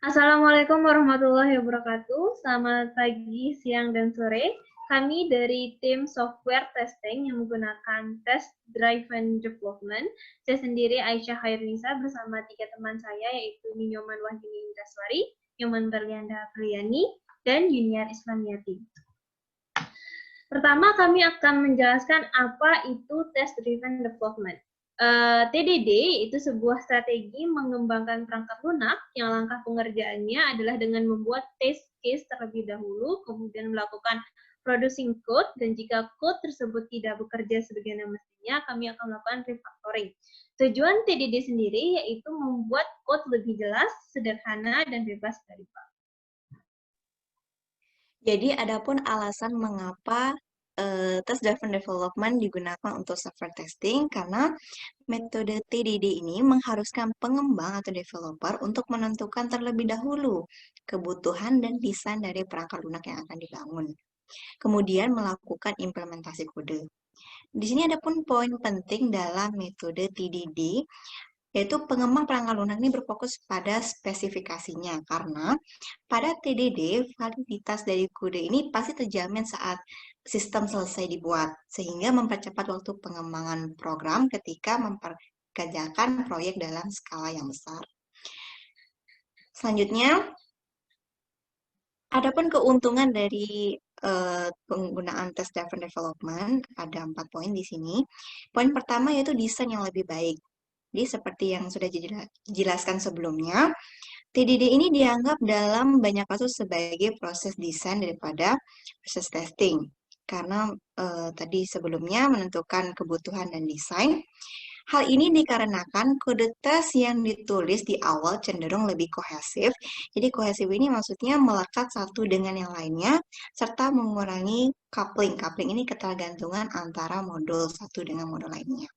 Assalamualaikum warahmatullahi wabarakatuh. Selamat pagi, siang, dan sore. Kami dari tim software testing yang menggunakan test driven development. Saya sendiri Aisyah Khairunisa bersama 3 teman saya yaitu Ninyoman Wahyuni Indraswari, Nyoman Berlianda Priyani, dan Junior Islamiyati. Pertama, kami akan menjelaskan apa itu test driven development. TDD itu sebuah strategi mengembangkan perangkat lunak yang langkah pengerjaannya adalah dengan membuat test case terlebih dahulu, kemudian melakukan producing code, dan jika code tersebut tidak bekerja sebagaimana mestinya, kami akan melakukan refactoring. Tujuan TDD sendiri yaitu membuat code lebih jelas, sederhana, dan bebas dari bug. Jadi, adapun alasan mengapa test driven development digunakan untuk software testing karena metode TDD ini mengharuskan pengembang atau developer untuk menentukan terlebih dahulu kebutuhan dan desain dari perangkat lunak yang akan dibangun. Kemudian melakukan implementasi kode. Di sini ada pun poin penting dalam metode TDD, yaitu pengembang perangkat lunak ini berfokus pada spesifikasinya, karena pada TDD, validitas dari kode ini pasti terjamin saat sistem selesai dibuat, sehingga mempercepat waktu pengembangan program ketika memperkerjakan proyek dalam skala yang besar. Selanjutnya, adapun keuntungan dari penggunaan test driven development, ada 4 poin di sini. Poin pertama yaitu desain yang lebih baik. Jadi seperti yang sudah dijelaskan sebelumnya, TDD ini dianggap dalam banyak kasus sebagai proses desain daripada proses testing. Karena tadi sebelumnya menentukan kebutuhan dan desain. Hal ini dikarenakan kode tes yang ditulis di awal cenderung lebih kohesif. Jadi kohesif ini maksudnya melekat satu dengan yang lainnya, serta mengurangi coupling. Coupling ini ketergantungan antara modul satu dengan modul lainnya.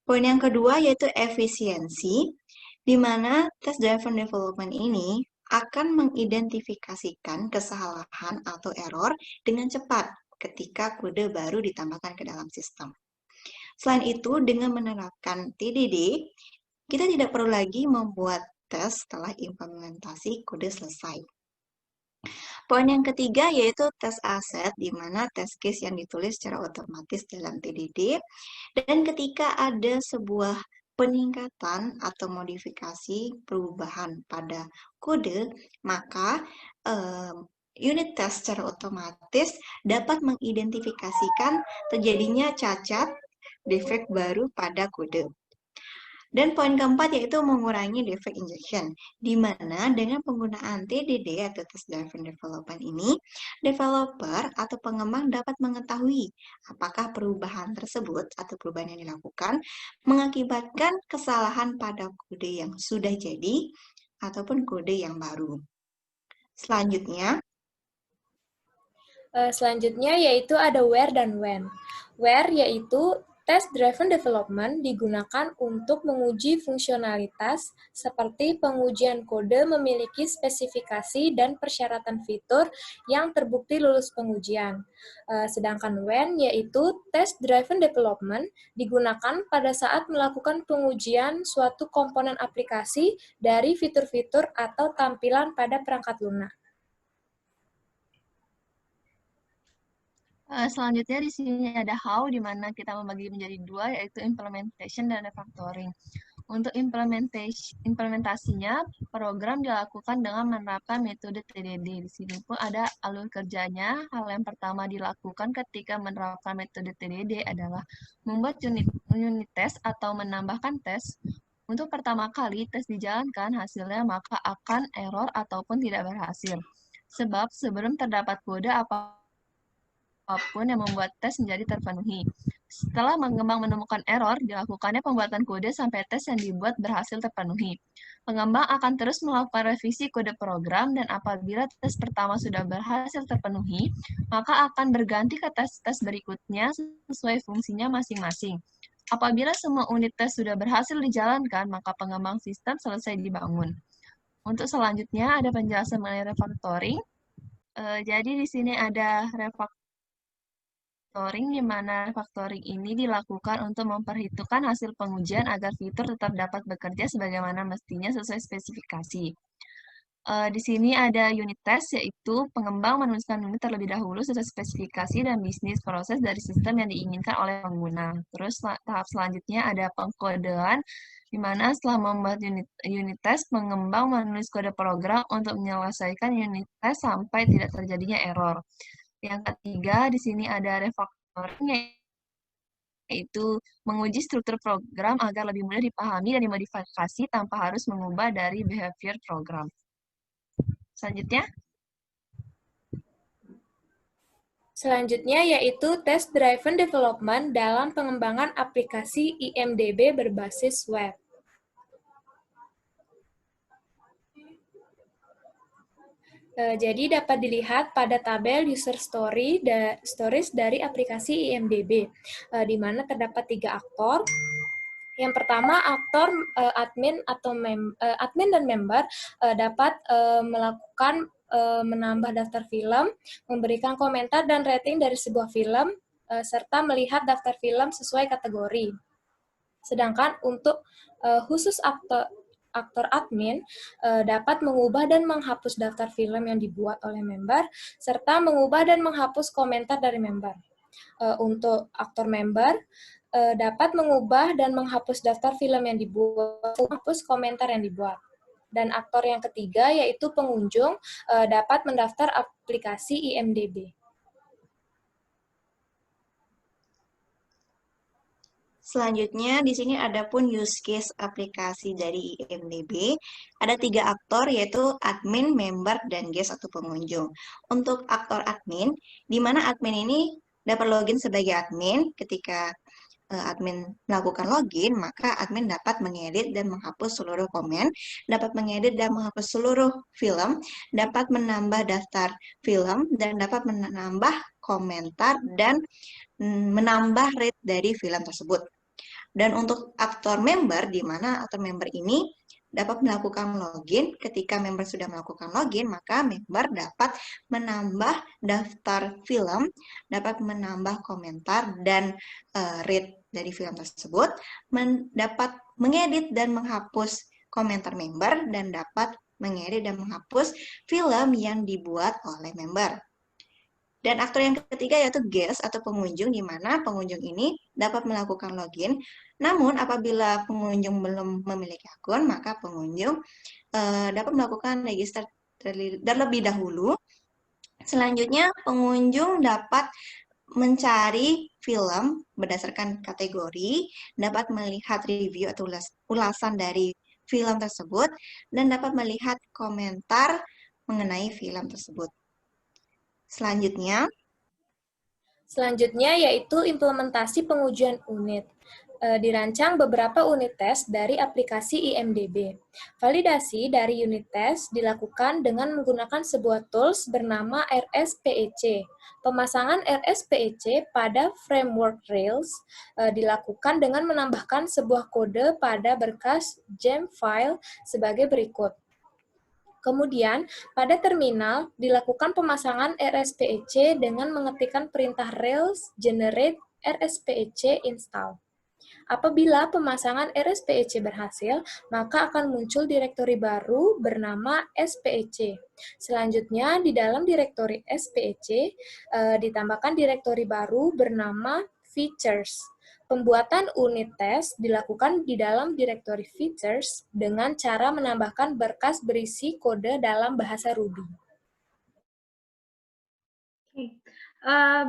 Poin yang kedua yaitu efisiensi, di mana test driven development ini akan mengidentifikasikan kesalahan atau error dengan cepat ketika kode baru ditambahkan ke dalam sistem. Selain itu, dengan menerapkan TDD, kita tidak perlu lagi membuat tes setelah implementasi kode selesai. Poin yang ketiga yaitu tes aset, di mana test case yang ditulis secara otomatis dalam TDD. Dan ketika ada sebuah peningkatan atau modifikasi perubahan pada kode, maka unit test secara otomatis dapat mengidentifikasikan terjadinya cacat, defek baru pada kode. Dan poin keempat yaitu mengurangi defect injection, di mana dengan penggunaan TDD atau Test Driven Development ini, developer atau pengembang dapat mengetahui apakah perubahan tersebut atau perubahan yang dilakukan mengakibatkan kesalahan pada kode yang sudah jadi ataupun kode yang baru. Selanjutnya yaitu ada where dan when. Where yaitu test driven development digunakan untuk menguji fungsionalitas seperti pengujian kode memiliki spesifikasi dan persyaratan fitur yang terbukti lulus pengujian. Sedangkan when yaitu test driven development digunakan pada saat melakukan pengujian suatu komponen aplikasi dari fitur-fitur atau tampilan pada perangkat lunak. Selanjutnya di sini ada how, di mana kita membagi menjadi dua, yaitu implementation dan refactoring. Untuk implementasinya, program dilakukan dengan menerapkan metode TDD. Di sini pun ada alur kerjanya. Hal yang pertama dilakukan ketika menerapkan metode TDD adalah membuat unit test atau menambahkan tes. Untuk pertama kali tes dijalankan, hasilnya maka akan error ataupun tidak berhasil. Sebab sebelum terdapat kode apapun yang membuat tes menjadi terpenuhi. Setelah pengembang menemukan error, dilakukannya pembuatan kode sampai tes yang dibuat berhasil terpenuhi. Pengembang akan terus melakukan revisi kode program, dan apabila tes pertama sudah berhasil terpenuhi, maka akan berganti ke tes-tes berikutnya sesuai fungsinya masing-masing. Apabila semua unit tes sudah berhasil dijalankan, maka pengembang sistem selesai dibangun. Untuk selanjutnya ada penjelasan mengenai refactoring. Jadi di sini ada refactoring, di mana refactoring ini dilakukan untuk memperhitungkan hasil pengujian agar fitur tetap dapat bekerja sebagaimana mestinya sesuai spesifikasi. Di sini ada unit test, yaitu pengembang menuliskan unit terlebih dahulu sesuai spesifikasi dan bisnis proses dari sistem yang diinginkan oleh pengguna. Terus tahap selanjutnya ada pengkodean, di mana setelah membuat unit test, pengembang menulis kode program untuk menyelesaikan unit test sampai tidak terjadinya error. Yang ketiga, di sini ada refactoring, yaitu menguji struktur program agar lebih mudah dipahami dan dimodifikasi tanpa harus mengubah dari behavior program. Selanjutnya, Selanjutnya yaitu Test Driven Development dalam pengembangan aplikasi IMDb berbasis web. Jadi dapat dilihat pada tabel user stories dari aplikasi IMDb, di mana terdapat 3 aktor. Yang pertama, aktor admin dan member dapat melakukan menambah daftar film, memberikan komentar dan rating dari sebuah film, serta melihat daftar film sesuai kategori. Sedangkan untuk khusus aktor admin dapat mengubah dan menghapus daftar film yang dibuat oleh member, serta mengubah dan menghapus komentar dari member. Untuk aktor member, dapat mengubah dan menghapus daftar film yang dibuat, menghapus komentar yang dibuat. Dan aktor yang ketiga, yaitu pengunjung, dapat mendaftar aplikasi IMDb. Selanjutnya, di sini ada pun use case aplikasi dari IMDb. Ada 3 aktor, yaitu admin, member, dan guest atau pengunjung. Untuk aktor admin, di mana admin ini dapat login sebagai admin. Ketika admin melakukan login, maka admin dapat mengedit dan menghapus seluruh komen, dapat mengedit dan menghapus seluruh film, dapat menambah daftar film, dan dapat menambah komentar dan menambah rate dari film tersebut. Dan untuk aktor member, di mana aktor member ini dapat melakukan login. Ketika member sudah melakukan login, maka member dapat menambah daftar film, dapat menambah komentar dan rate dari film tersebut, dapat mengedit dan menghapus komentar member, dan dapat mengedit dan menghapus film yang dibuat oleh member. Dan aktor yang ketiga yaitu guest atau pengunjung, di mana pengunjung ini dapat melakukan login. Namun apabila pengunjung belum memiliki akun, maka pengunjung dapat melakukan register terlebih dahulu. Selanjutnya, pengunjung dapat mencari film berdasarkan kategori, dapat melihat review atau ulasan dari film tersebut, dan dapat melihat komentar mengenai film tersebut. Selanjutnya yaitu implementasi pengujian unit. Dirancang beberapa unit tes dari aplikasi IMDb. Validasi dari unit tes dilakukan dengan menggunakan sebuah tools bernama RSPEC. Pemasangan RSPEC pada framework Rails dilakukan dengan menambahkan sebuah kode pada berkas gem file sebagai berikut. Kemudian, pada terminal, dilakukan pemasangan RSPEC dengan mengetikkan perintah Rails generate RSPEC install. Apabila pemasangan RSPEC berhasil, maka akan muncul direktori baru bernama SPEC. Selanjutnya, di dalam direktori SPEC, ditambahkan direktori baru bernama features. Pembuatan unit test dilakukan di dalam direktori features dengan cara menambahkan berkas berisi kode dalam bahasa Ruby.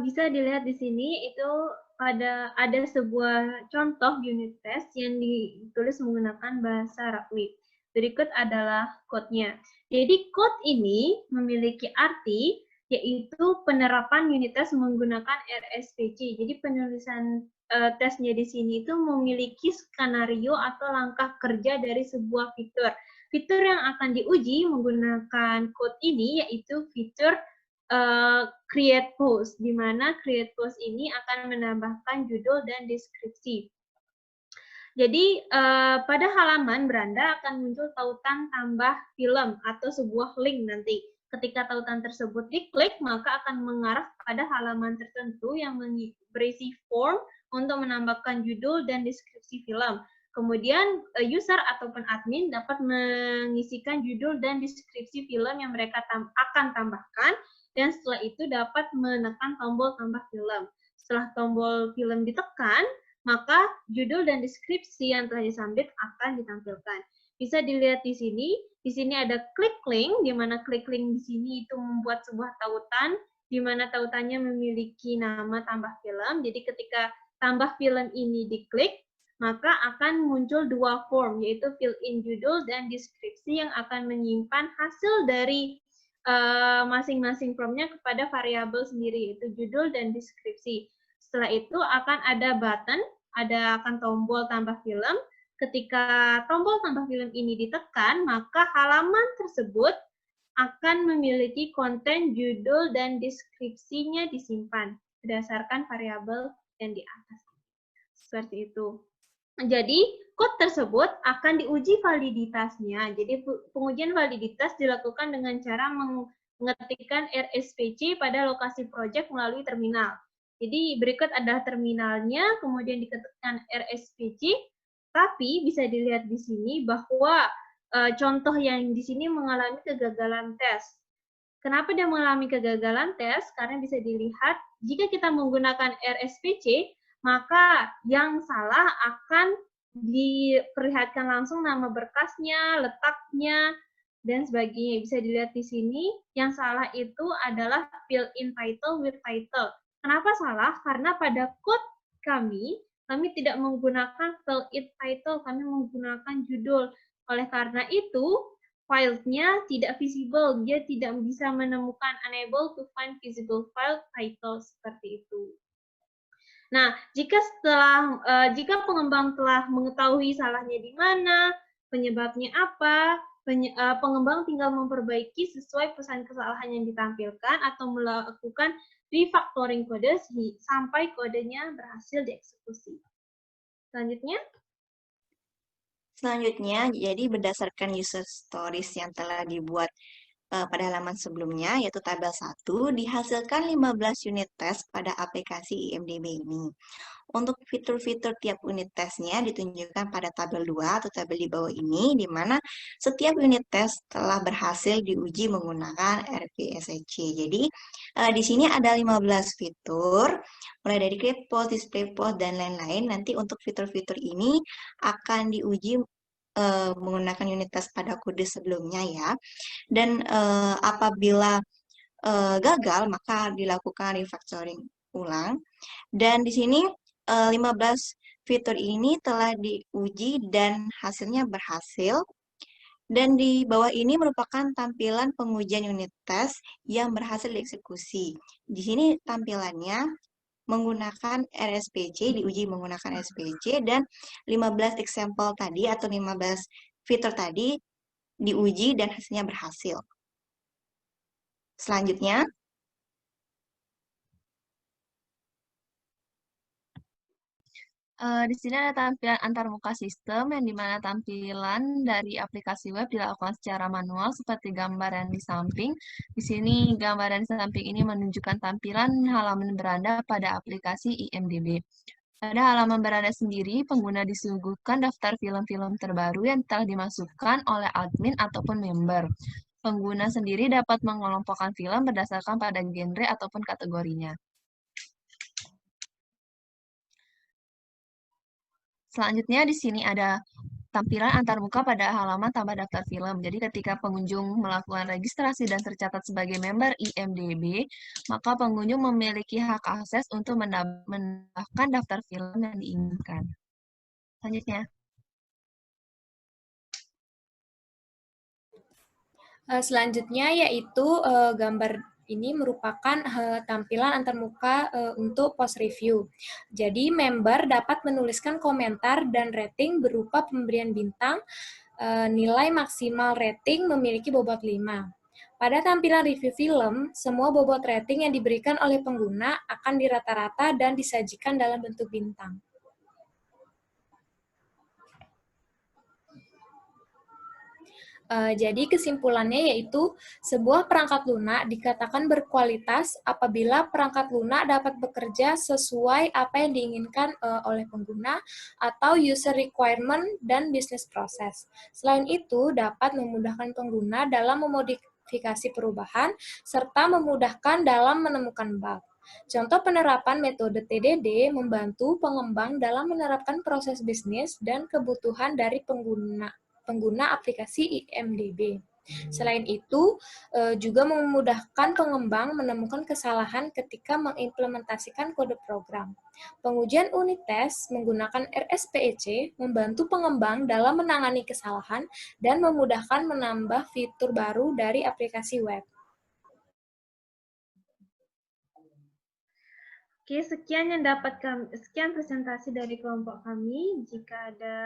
Bisa dilihat di sini itu ada sebuah contoh unit test yang ditulis menggunakan bahasa Ruby. Berikut adalah code-nya. Jadi code ini memiliki arti yaitu penerapan unit test menggunakan RSPC. Jadi penulisan tesnya di sini itu memiliki skenario atau langkah kerja dari sebuah fitur. Fitur yang akan diuji menggunakan code ini yaitu fitur create post, di mana create post ini akan menambahkan judul dan deskripsi. Jadi pada halaman beranda akan muncul tautan tambah film atau sebuah link nanti. Ketika tautan tersebut diklik, maka akan mengarah pada halaman tertentu yang berisi form untuk menambahkan judul dan deskripsi film. Kemudian user ataupun admin dapat mengisikan judul dan deskripsi film yang mereka akan tambahkan, dan setelah itu dapat menekan tombol tambah film. Setelah tombol film ditekan, maka judul dan deskripsi yang telah disubmit akan ditampilkan. Bisa dilihat di sini. Di sini ada klik link, di mana klik link di sini itu membuat sebuah tautan, di mana tautannya memiliki nama tambah film. Jadi ketika tambah film ini diklik, maka akan muncul dua form, yaitu fill in judul dan deskripsi yang akan menyimpan hasil dari masing-masing formnya kepada variabel sendiri, yaitu judul dan deskripsi. Setelah itu akan ada button, akan tombol tambah film. Ketika tombol tambah film ini ditekan, maka halaman tersebut akan memiliki konten, judul, dan deskripsinya disimpan berdasarkan variabel yang di atas. Seperti itu. Jadi, code tersebut akan diuji validitasnya. Jadi, pengujian validitas dilakukan dengan cara mengetikkan RSPC pada lokasi project melalui terminal. Jadi, berikut adalah terminalnya, kemudian diketikkan RSPC, tapi bisa dilihat di sini bahwa contoh yang di sini mengalami kegagalan tes. Kenapa dia mengalami kegagalan tes? Karena bisa dilihat, jika kita menggunakan RSPC, maka yang salah akan diperlihatkan langsung nama berkasnya, letaknya, dan sebagainya. Bisa dilihat di sini, yang salah itu adalah fill in title with title. Kenapa salah? Karena pada code kami tidak menggunakan fill in title, kami menggunakan judul. Oleh karena itu, filenya tidak visible, dia tidak bisa menemukan unable to find visible file title seperti itu. Nah, jika pengembang telah mengetahui salahnya di mana, penyebabnya apa, pengembang tinggal memperbaiki sesuai pesan kesalahan yang ditampilkan atau melakukan refactoring kode sampai kodenya berhasil dieksekusi. Selanjutnya, jadi berdasarkan user stories yang telah dibuat pada halaman sebelumnya, yaitu tabel 1, dihasilkan 15 unit tes pada aplikasi IMDb ini. Untuk fitur-fitur tiap unit tesnya ditunjukkan pada tabel 2 atau tabel di bawah ini, di mana setiap unit tes telah berhasil diuji menggunakan RPSC. Jadi, di sini ada 15 fitur, mulai dari create post, display post, dan lain-lain. Nanti untuk fitur-fitur ini akan diuji menggunakan unit tes pada kode sebelumnya ya. Dan apabila gagal, maka dilakukan refactoring ulang. Dan di sini 15 fitur ini telah diuji dan hasilnya berhasil. Dan di bawah ini merupakan tampilan pengujian unit tes yang berhasil dieksekusi. Di sini tampilannya menggunakan RSPC, diuji menggunakan RSPC, dan 15 example tadi atau 15 fitur tadi diuji dan hasilnya berhasil. Selanjutnya, di sini ada tampilan antarmuka sistem yang dimana tampilan dari aplikasi web dilakukan secara manual seperti gambar yang di samping. Di sini gambar yang di samping ini menunjukkan tampilan halaman beranda pada aplikasi IMDb. Pada halaman beranda sendiri, pengguna disuguhkan daftar film-film terbaru yang telah dimasukkan oleh admin ataupun member. Pengguna sendiri dapat mengelompokkan film berdasarkan pada genre ataupun kategorinya. Selanjutnya di sini ada tampilan antarmuka pada halaman tambah daftar film. Jadi ketika pengunjung melakukan registrasi dan tercatat sebagai member IMDb, maka pengunjung memiliki hak akses untuk menambahkan daftar film yang diinginkan. Selanjutnya. Selanjutnya yaitu gambar ini merupakan tampilan antarmuka untuk post review. Jadi member dapat menuliskan komentar dan rating berupa pemberian bintang, nilai maksimal rating memiliki bobot 5. Pada tampilan review film, semua bobot rating yang diberikan oleh pengguna akan dirata-rata dan disajikan dalam bentuk bintang. Jadi kesimpulannya yaitu sebuah perangkat lunak dikatakan berkualitas apabila perangkat lunak dapat bekerja sesuai apa yang diinginkan oleh pengguna atau user requirement dan business process. Selain itu, dapat memudahkan pengguna dalam memodifikasi perubahan serta memudahkan dalam menemukan bug. Contoh penerapan metode TDD membantu pengembang dalam menerapkan proses bisnis dan kebutuhan dari pengguna aplikasi IMDb. Selain itu, juga memudahkan pengembang menemukan kesalahan ketika mengimplementasikan kode program. Pengujian unit tes menggunakan RSPEC membantu pengembang dalam menangani kesalahan dan memudahkan menambah fitur baru dari aplikasi web. Oke, sekian presentasi dari kelompok kami. Jika ada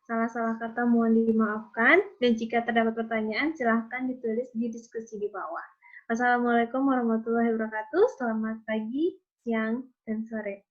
salah-salah kata mohon dimaafkan, dan jika terdapat pertanyaan silahkan ditulis di diskusi di bawah. Wassalamualaikum warahmatullahi wabarakatuh. Selamat pagi, siang, dan sore.